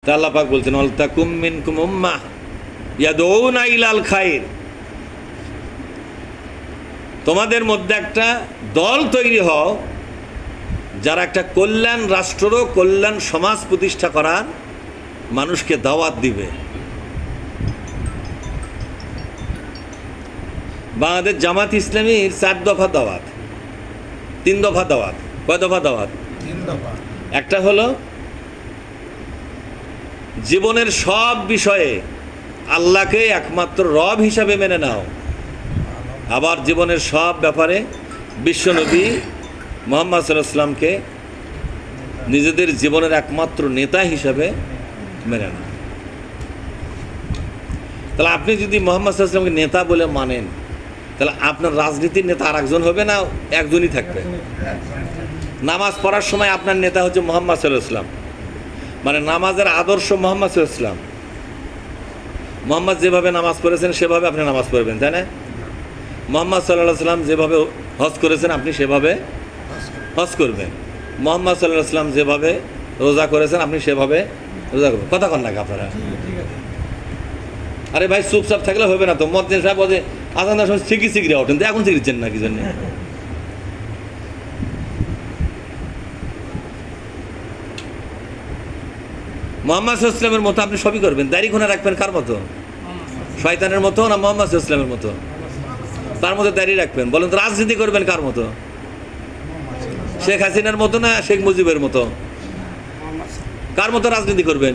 আল্লাহ পাক বলছেন ওয়াল তাকুম মিনকুম উম্মাহ ইয়াদউনা ইলাল খায়র, তোমাদের মধ্যে একটা দল তৈরি হও যারা একটা কল্যাণ রাষ্ট্র, কল্যাণ সমাজ প্রতিষ্ঠা করার মানুষকে দাওয়াত দিবে। বাংলাদেশ জামাত ইসলামীর 4 দফা দাওয়াত, 3 দফা দাওয়াত। কয় দফা দাওয়াত? 3 দফা। একটা হলো জীবনের সব বিষয়ে আল্লাহকে একমাত্র রব হিসাবে মেনে নাও, আবার জীবনের সব ব্যাপারে বিশ্বনবী মুহাম্মদ সাল্লাল্লাহু আলাইহি ওয়াসাল্লামকে নিজেদের জীবনের একমাত্র নেতা হিসাবে মেনে নাও। তাহলে আপনি যদি মুহাম্মদ সাল্লাল্লাহু আলাইহি ওয়াসাল্লামকে নেতা বলে মানেন, তাহলে আপনার রাজনীতির নেতা আরেকজন হবে না, একজনই থাকবে। নামাজ পড়ার সময় আপনার নেতা হচ্ছে মুহাম্মদ সাল্লাল্লাহু আলাইহি ওয়াসাল্লাম, মানে নামাজের আদর্শ মুহাম্মদ সাল্লাল্লাহু আলাইহি ওয়াসাল্লাম। মুহাম্মদ যেভাবে নামাজ পড়েছেন সেভাবে আপনি নামাজ পড়বেন, তাই না? মুহাম্মদ সাল্লাল্লাহু আলাইহি ওয়াসাল্লাম যেভাবে হজ করেছেন আপনি সেভাবে হজ করবেন। মুহাম্মদ সাল্লাল্লাহু আলাইহি ওয়াসাল্লাম যেভাবে রোজা করেছেন আপনি সেভাবে রোজা করবেন। কথা কন না আপনারা? আরে ভাই চুপচাপ থাকলে হবে না তো। মুয়াজ্জিন সাহেব বলে আজানের সময় সিগড়ে ওঠেন, তো এখন সিগড়েছেন না কি জন্য? মুহাম্মদ সাল্লাল্লাহু আলাইহি ওয়াসাল্লামের মতো আপনি সবই করবেন। দাড়ি গোনা রাখবেন কার মতো? শয়তানের মতো না মুহাম্মদ সাল্লাল্লাহু আলাইহি ওয়াসাল্লামের মতো? তার মধ্যে দাড়ি রাখবেন। বলেন তো রাজনীতি করবেন কার মতো? শেখ হাসিনার মতো না শেখ মুজিবের মতো? কার মতো রাজনীতি করবেন?